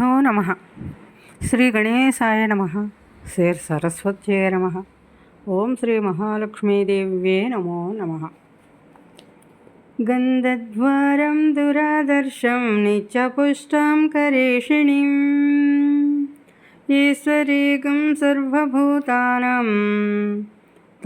శ్రీగురుభ్యో నమ. శ్రీ గణేశాయ నమ. శ్రీ సరస్వత్యై నమ. ఓం శ్రీ మహాలక్ష్మీదేవ్యే నమో నమ. గంధద్వారం దురాదర్శం నిత్యపుష్టం కరేషిణీం ఈశ్వరీగం సర్వభూతానాం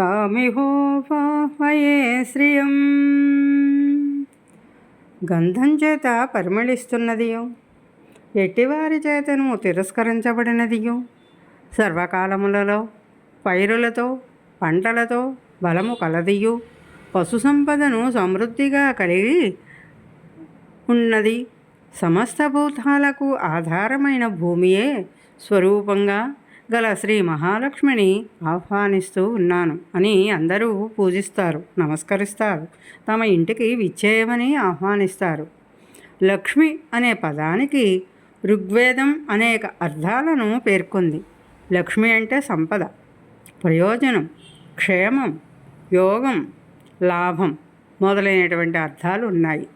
తామిహోపాహ్వయే శ్రియం. గంధం చేత పరిమళిస్తున్నదియో, ఎట్టివారి చేతను తిరస్కరించబడినదియో, సర్వకాలములలో పైరులతో పంటలతో బలము కలదియు, పశు సంపదను సమృద్ధిగా కలిగి ఉన్నది. సమస్త భూతాలకు ఆధారమైన భూమియే స్వరూపంగా గల శ్రీ మహాలక్ష్మిని ఆహ్వానిస్తూ ఉన్నాను అని అందరూ పూజిస్తారు, నమస్కరిస్తారు, తమ ఇంటికి విచ్చేయమని ఆహ్వానిస్తారు. లక్ష్మి అనే పదానికి ఋగ్వేదం అనేక అర్థాలను పేర్కొంది. లక్ష్మి అంటే సంపద, ప్రయోజనం, క్షేమం, యోగం, లాభం మొదలైనటువంటి అర్థాలు ఉన్నాయి.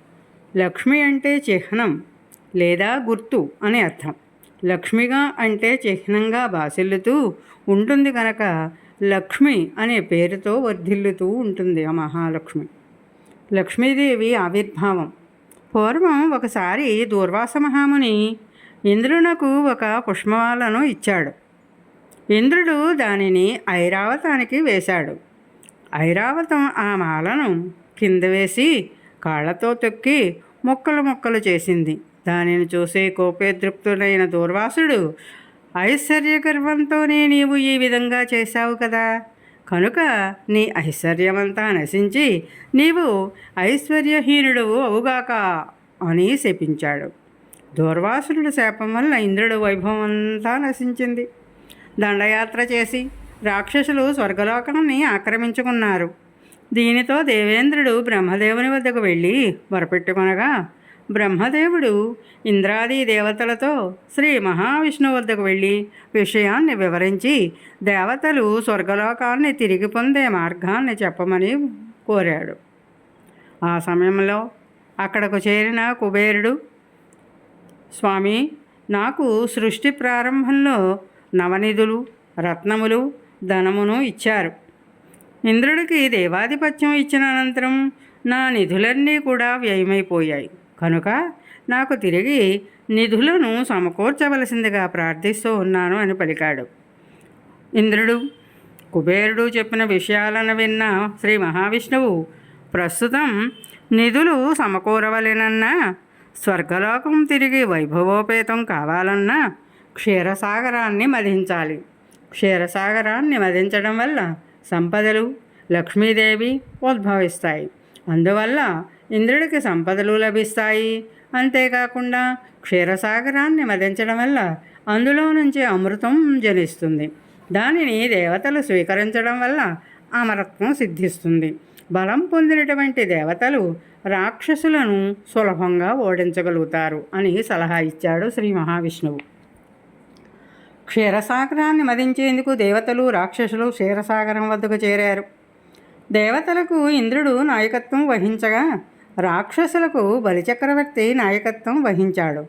లక్ష్మి అంటే చిహ్నం లేదా గుర్తు అనే అర్థం. లక్ష్మిగా అంటే చిహ్నంగా బాసిల్లుతూ ఉంటుంది కనుక లక్ష్మి అనే పేరుతో వర్ధిల్లుతూ ఉంటుంది ఆ మహాలక్ష్మి. లక్ష్మీదేవి ఆవిర్భావం. పూర్వం ఒకసారి దూర్వాస మహాముని ఇంద్రునకు ఒక పుష్పమాలను ఇచ్చాడు. ఇంద్రుడు దానిని ఐరావతానికి వేశాడు. ఐరావతం ఆ మాలను కింద వేసి కాళ్లతో తొక్కి మొక్కలు మొక్కలు చేసింది. దానిని చూసి కోపేద్రిక్తుడైన దూర్వాసుడు, ఐశ్వర్యగర్వంతోనే నీవు ఈ విధంగా చేశావు కదా, కనుక నీ ఐశ్వర్యమంతా నశించి నీవు ఐశ్వర్యహీనుడు అవుగాక అని శపించాడు. దూర్వాసుడు శాపం వల్ల ఇంద్రుడు వైభవం అంతా నశించింది. దండయాత్ర చేసి రాక్షసులు స్వర్గలోకాన్ని ఆక్రమించుకున్నారు. దీనితో దేవేంద్రుడు బ్రహ్మదేవుని వద్దకు వెళ్ళి వరపెట్టుకొనగా, బ్రహ్మదేవుడు ఇంద్రాది దేవతలతో శ్రీ మహావిష్ణువు వద్దకు వెళ్ళి విషయాన్ని వివరించి దేవతలు స్వర్గలోకాన్ని తిరిగి పొందే మార్గాన్ని చెప్పమని కోరాడు. ఆ సమయంలో అక్కడకు చేరిన కుబేరుడు, స్వామి, నాకు సృష్టి ప్రారంభంలో నవనిధులు, రత్నములు, ధనమును ఇచ్చారు. ఇంద్రుడికి దేవాధిపత్యం ఇచ్చిన అనంతరం నా నిధులన్నీ కూడా వ్యయమైపోయాయి. కనుక నాకు తిరిగి నిధులను సమకూర్చవలసిందిగా ప్రార్థిస్తూ ఉన్నాను అని పలికాడు. ఇంద్రుడు, కుబేరుడు చెప్పిన విషయాలను విన్న శ్రీ మహావిష్ణువు, ప్రస్తుతం నిధులు సమకూరవలెనన్నా, స్వర్గలోకం తిరిగి వైభవోపేతం కావాలన్నా క్షీరసాగరాన్ని మదించాలి. క్షీరసాగరాన్ని మదించడం వల్ల సంపదలు, లక్ష్మీదేవి ఉద్భవిస్తాయి. అందువల్ల ఇంద్రుడికి సంపదలు లభిస్తాయి. అంతేకాకుండా క్షీరసాగరాన్ని మదించడం వల్ల అందులో నుంచి అమృతం జనిస్తుంది. దానిని దేవతలు స్వీకరించడం వల్ల అమరత్వం సిద్ధిస్తుంది. బలం పొందినటువంటి దేవతలు రాక్షసులను సులభంగా ఓడించగలుగుతారు అని సలహా ఇచ్చాడు శ్రీ మహావిష్ణువు. క్షీరసాగరాన్ని మదించేందుకు దేవతలు, రాక్షసులు క్షీరసాగరం వద్దకు చేరారు. దేవతలకు ఇంద్రుడు నాయకత్వం వహించగా రాక్షసులకు బలిచక్రవర్తి నాయకత్వం వహించాడు.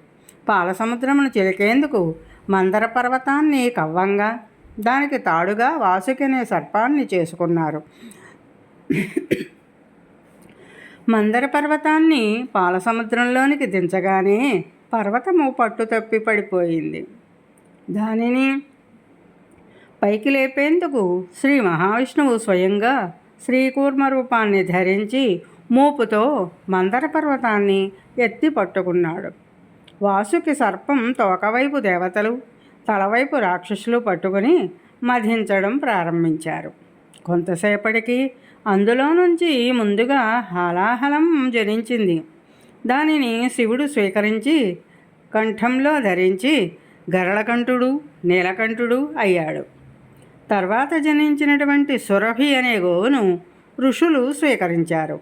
పాలసముద్రమును చిలికేందుకు మందర పర్వతాన్ని కవ్వంగా, దానికి తాడుగా వాసుకి అనే సర్పాన్ని చేసుకున్నారు. మందర పర్వతాన్ని పాలసముద్రంలోనికి దించగానే పర్వతము పట్టు తప్పి పడిపోయింది. దానిని పైకి లేపేందుకు శ్రీ మహావిష్ణువు స్వయంగా శ్రీకూర్మ రూపాన్ని ధరించి మూపుతో మందర పర్వతాన్ని ఎత్తి పట్టుకున్నాడు. వాసుకి సర్పం తోకవైపు దేవతలు, తలవైపు రాక్షసులు పట్టుకుని మధించడం ప్రారంభించారు. కొంతసేపటికి అందులో నుంచి ముందుగా హాలాహలం జనించింది. దానిని శివుడు స్వీకరించి కంఠంలో ధరించి గరళకంఠుడు, నీలకంఠుడు అయ్యాడు. తర్వాత జనించినటువంటి సురభి అనే గోవును ఋషులు స్వీకరించారు.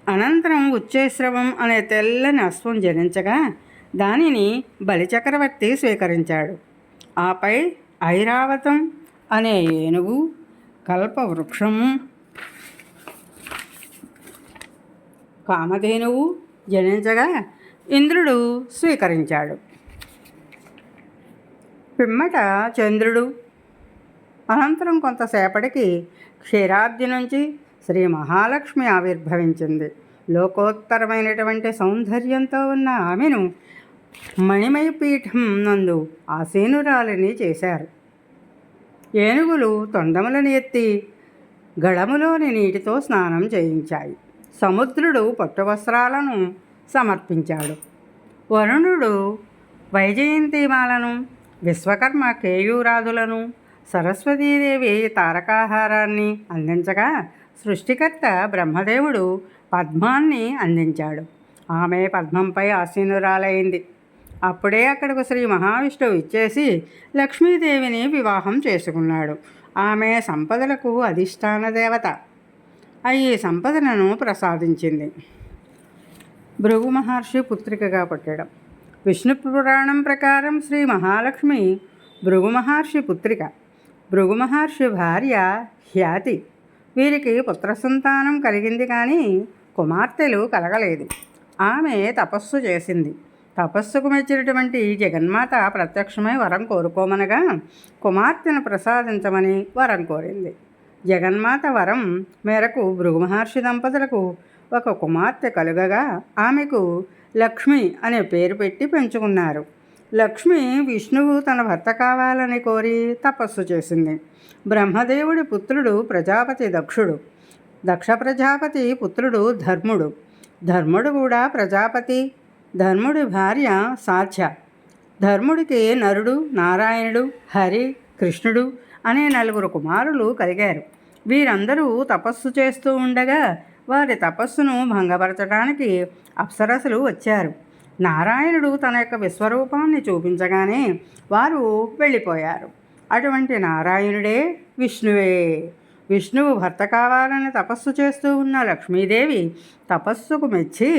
అనంతరం ఉచ్చేశ్రవం అనే తెల్లని అశ్వం జనించగా దానిని బలిచక్రవర్తి స్వీకరించాడు. ఆపై ఐరావతం అనే ఏనుగు, కల్పవృక్షము, కామధేనువు జనించగా ఇంద్రుడు స్వీకరించాడు. పిమ్మట చంద్రుడు. అనంతరం కొంతసేపటికి క్షీరాబ్ది నుంచి శ్రీ మహాలక్ష్మి ఆవిర్భవించింది. లోకోత్తరమైనటువంటి సౌందర్యంతో ఉన్న ఆమెను మణిమయ పీఠం నందు ఆసీనురాలిని చేశారు. ఏనుగులు తొండములను ఎత్తి గళములోని నీటితో స్నానం చేయించాయి. సముద్రుడు పట్టువస్త్రాలను సమర్పించాడు. వరుణుడు వైజయంతిమాలను, విశ్వకర్మ కేయూరాదులను, సరస్వతీదేవి తారకాహారాన్ని అందించగా సృష్టికర్త బ్రహ్మదేవుడు పద్మాన్ని అందించాడు. ఆమె పద్మంపై ఆసీనురాలైంది. అప్పుడే అక్కడకు శ్రీ మహావిష్ణువు ఇచ్చేసి లక్ష్మీదేవిని వివాహం చేసుకున్నాడు. ఆమె సంపదలకు అధిష్టాన దేవత ఈ సంపదలను ప్రసాదించింది. భృగు మహర్షి పుత్రికగా పుట్టడం. విష్ణు పురాణం ప్రకారం శ్రీ మహాలక్ష్మి భృగు మహర్షి పుత్రిక. భృగు మహర్షి భార్య హ్యాతి. వీరికి పుత్ర సంతానం కలిగింది, కానీ కుమార్తెలు కలగలేదు. ఆమె తపస్సు చేసింది. తపస్సుకు మెచ్చినటువంటి జగన్మాత ప్రత్యక్షమై వరం కోరుకోమనగా కుమార్తెను ప్రసాదించమని వరం కోరింది. జగన్మాత వరం మేరకు భృగు మహర్షి దంపతులకు ఒక కుమార్తె కలుగగా ఆమెకు లక్ష్మి అనే పేరు పెట్టి పెంచుకున్నారు. లక్ష్మి విష్ణువు తన భర్త కావాలని కోరి తపస్సు చేసింది. బ్రహ్మదేవుడి పుత్రుడు ప్రజాపతి దక్షుడు. దక్ష ప్రజాపతి పుత్రుడు ధర్ముడు. ధర్ముడు కూడా ప్రజాపతి. ధర్ముడి భార్య సాధ్య. ధర్ముడికి నరుడు, నారాయణుడు, హరి, కృష్ణుడు అనే 4 కుమారులు కలిగారు. వీరందరూ తపస్సు చేస్తూ ఉండగా వారి తపస్సును భంగపరచడానికి అప్సరసులు వచ్చారు. నారాయణుడు తన యొక్క విశ్వరూపాన్ని చూపించగానే వారు వెళ్ళిపోయారు. అటువంటి నారాయణుడే విష్ణువే. విష్ణువు భర్త కావాలని తపస్సు చేస్తూ ఉన్న లక్ష్మీదేవి తపస్సుకు మెచ్చి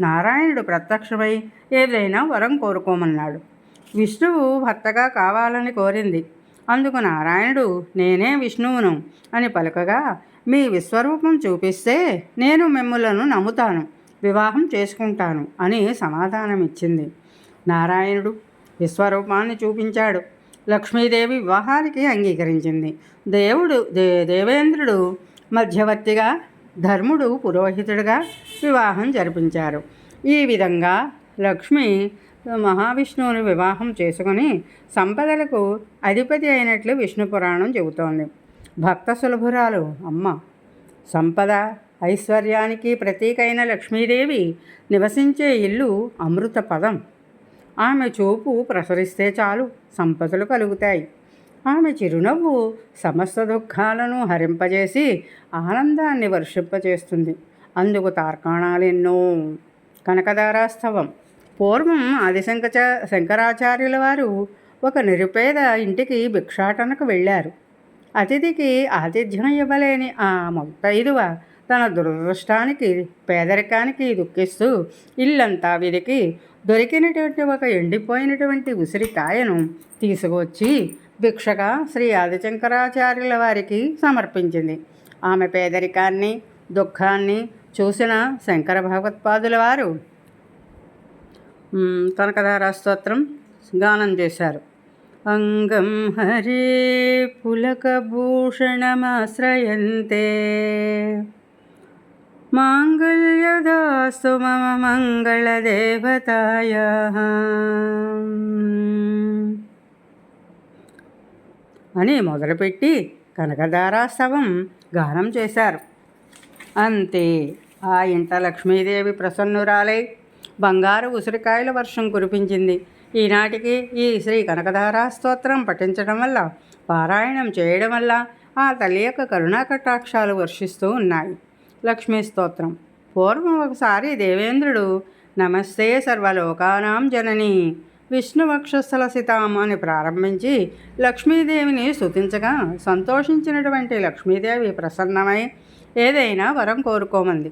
నారాయణుడు ప్రత్యక్షమై ఏదైనా వరం కోరుకోమన్నాడు. విష్ణువు భర్తగా కావాలని కోరింది. అందుకు నారాయణుడు నేనే విష్ణువును అని పలుకగా మీ విశ్వరూపం చూపిస్తే నేను మిమ్ములను నమ్ముతాను, వివాహం చేసుకుంటాను అని సమాధానమిచ్చింది. నారాయణుడు విశ్వరూపాన్ని చూపించాడు. లక్ష్మీదేవి వివాహానికి అంగీకరించింది. దేవేంద్రుడు మధ్యవర్తిగా, ధర్ముడు పురోహితుడిగా వివాహం జరిపించారు. ఈ విధంగా లక్ష్మి మహావిష్ణువుని వివాహం చేసుకుని సంపదలకు అధిపతి అయినట్లు విష్ణు పురాణం చెబుతోంది. భక్త సులభురాలు అమ్మ. సంపద ఐశ్వర్యానికి ప్రతీకైన లక్ష్మీదేవి నివసించే ఇల్లు అమృత పదం. ఆమె చూపు ప్రసరిస్తే చాలు సంపదలు కలుగుతాయి. ఆమె చిరునవ్వు సమస్త దుఃఖాలను హరింపజేసి ఆనందాన్ని వర్షింపచేస్తుంది. అందుకు తార్కాణాలెన్నో. కనకదారాస్తవం. పూర్వం శంకరాచార్యుల వారు ఒక నిరుపేద ఇంటికి భిక్షాటనకు వెళ్ళారు. అతిథికి ఆతిథ్యం ఇవ్వలేని ఆ ముత్తైదువ తన దురదృష్టానికి, పేదరికానికి దుఃఖిస్తూ ఇల్లంతా వెదికి దొరికినటువంటి ఒక ఎండిపోయినటువంటి ఉసిరికాయను తీసుకువచ్చి భిక్షగా శ్రీ ఆదిశంకరాచార్యుల వారికి సమర్పించింది. ఆమె పేదరికాన్ని, దుఃఖాన్ని చూసిన శంకర భగవత్పాదుల వారు కనకధారా స్తోత్రం గానం చేశారు. అంగం హరే పులకభూషణమాశ్రయంతే మాంగళ్యదాస్తు మమ మంగళదేవతాయాః అని మొదలుపెట్టి కనకధారాస్తవం గానం చేశారు. అంతే. ఆ ఇంట లక్ష్మీదేవి ప్రసన్నురాలై బంగారు ఉసిరికాయల వర్షం కురిపించింది. ఈనాటికి ఈ శ్రీ కనకధారా స్తోత్రం పఠించడం వల్ల, పారాయణం చేయడం వల్ల ఆ తల్లి యొక్క కరుణాకటాక్షాలు వర్షిస్తూ ఉన్నాయి. లక్ష్మీ స్తోత్రం. పూర్వం ఒకసారి దేవేంద్రుడు నమస్తే సర్వలోకానాం జనని విష్ణువక్షస్థలసితాం అని ప్రారంభించి లక్ష్మీదేవిని స్తుతించగా సంతోషించినటువంటి లక్ష్మీదేవి ప్రసన్నమై ఏదైనా వరం కోరుకోమంది.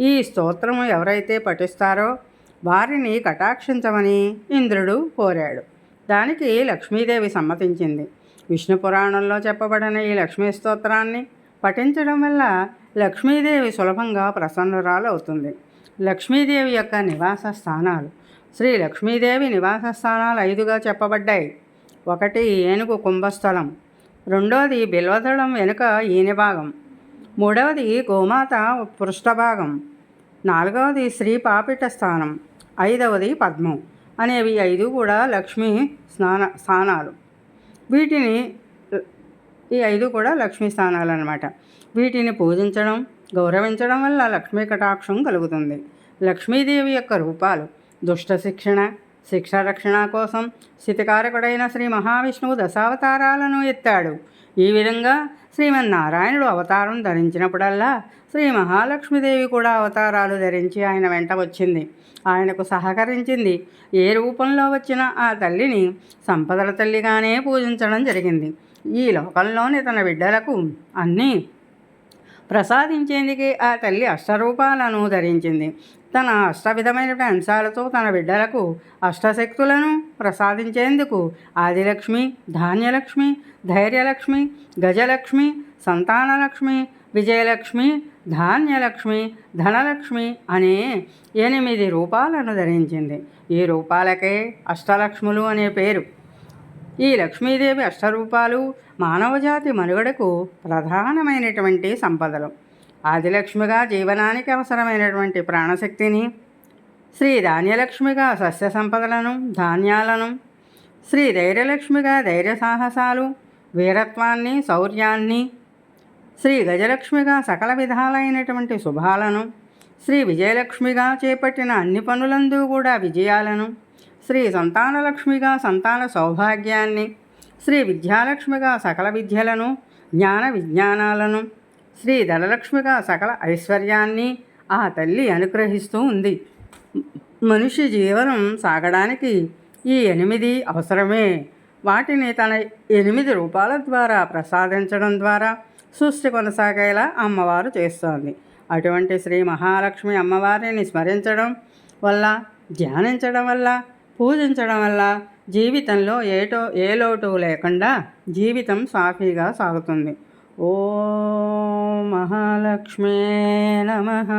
ఈ స్తోత్రము ఎవరైతే పఠిస్తారో వారిని కటాక్షించమని ఇంద్రుడు కోరాడు. దానికి లక్ష్మీదేవి సమ్మతించింది. విష్ణు పురాణంలో చెప్పబడిన ఈ లక్ష్మీ స్తోత్రాన్ని పఠించడం వల్ల లక్ష్మీదేవి సులభంగా ప్రసన్నురాలు అవుతుంది. లక్ష్మీదేవి యొక్క నివాస స్థానాలు. శ్రీ లక్ష్మీదేవి నివాస స్థానాలు 5గా చెప్పబడ్డాయి. ఒకటి ఏనుగు కుంభస్థలం, రెండోది బిల్వదళం వెనుక ఈనె భాగం, మూడవది గోమాత పృష్ఠభాగం, నాలుగవది శ్రీ పాపిట స్థానం, ఐదవది పద్మం అనేవి 5 కూడా లక్ష్మీ స్థానాలు. వీటిని ఈ 5 కూడా లక్ష్మీ స్థానాలు అన్నమాట. వీటిని పూజించడం, గౌరవించడం వల్ల లక్ష్మీ కటాక్షం కలుగుతుంది. లక్ష్మీదేవి యొక్క రూపాలు: దుష్ట శిక్షణ, శిక్ష రక్షణ కోసం స్థితికారకుడైన శ్రీ మహావిష్ణువు దశావతారాలను ఎత్తాడు. ఈ విధంగా శ్రీమన్నారాయణుడు అవతారం ధరించినప్పుడల్లా శ్రీ మహాలక్ష్మీదేవి కూడా అవతారాలు ధరించి ఆయన వెంట వచ్చింది, ఆయనకు సహకరించింది. ఏ రూపంలో వచ్చినా ఆ తల్లిని సంపదల తల్లిగానే పూజించడం జరిగింది. ఈ లోకంలోని తన బిడ్డలకు అన్నీ ప్రసాదించేందుకే ఆ తల్లి అష్టరూపాలను ధరించింది. తన అష్టవిధమైన అంశాలతో తన బిడ్డలకు అష్టశక్తులను ప్రసాదించేందుకు ఆదిలక్ష్మి, ధాన్యలక్ష్మి, ధైర్యలక్ష్మి, గజలక్ష్మి, సంతానలక్ష్మి, విజయలక్ష్మి, ధాన్యలక్ష్మి, ధనలక్ష్మి అనే 8 రూపాలను ధరించింది. ఈ రూపాలకే అష్టలక్ష్ములు అనే పేరు. ఈ లక్ష్మీదేవి అష్టరూపాలు మానవజాతి మనుగడకు ప్రధానమైనటువంటి సంపదలు. ఆదిలక్ష్మిగా జీవనానికి అవసరమైనటువంటి ప్రాణశక్తిని, శ్రీ ధాన్యలక్ష్మిగా సస్య సంపదలను, ధాన్యాలను, శ్రీ ధైర్యలక్ష్మిగా ధైర్య సాహసాలు, వీరత్వాన్ని, శౌర్యాన్ని, శ్రీ గజలక్ష్మిగా సకల విధాలైనటువంటి శుభాలను, శ్రీ విజయలక్ష్మిగా చేపట్టిన అన్ని పనులందు కూడా విజయాలను, శ్రీ సంతానలక్ష్మిగా సంతాన సౌభాగ్యాన్ని, శ్రీ విద్యాలక్ష్మిగా సకల విద్యలను, జ్ఞాన విజ్ఞానాలను, శ్రీ ధనలక్ష్మిగా సకల ఐశ్వర్యాన్ని ఆ తల్లి అనుగ్రహిస్తూ ఉంది. మనిషి జీవనం సాగడానికి ఈ 8 అవసరమే. వాటిని తన 8 రూపాల ద్వారా ప్రసాదించడం ద్వారా సృష్టి కొనసాగేలా అమ్మవారు చేస్తోంది. అటువంటి శ్రీ మహాలక్ష్మి అమ్మవారిని స్మరించడం వల్ల, ధ్యానించడం వల్ల, పూజించడం వల్ల జీవితంలో ఏ లోటు లేకుండా జీవితం సాఫీగా సాగుతుంది. ఓం మహాలక్ష్మే నమః.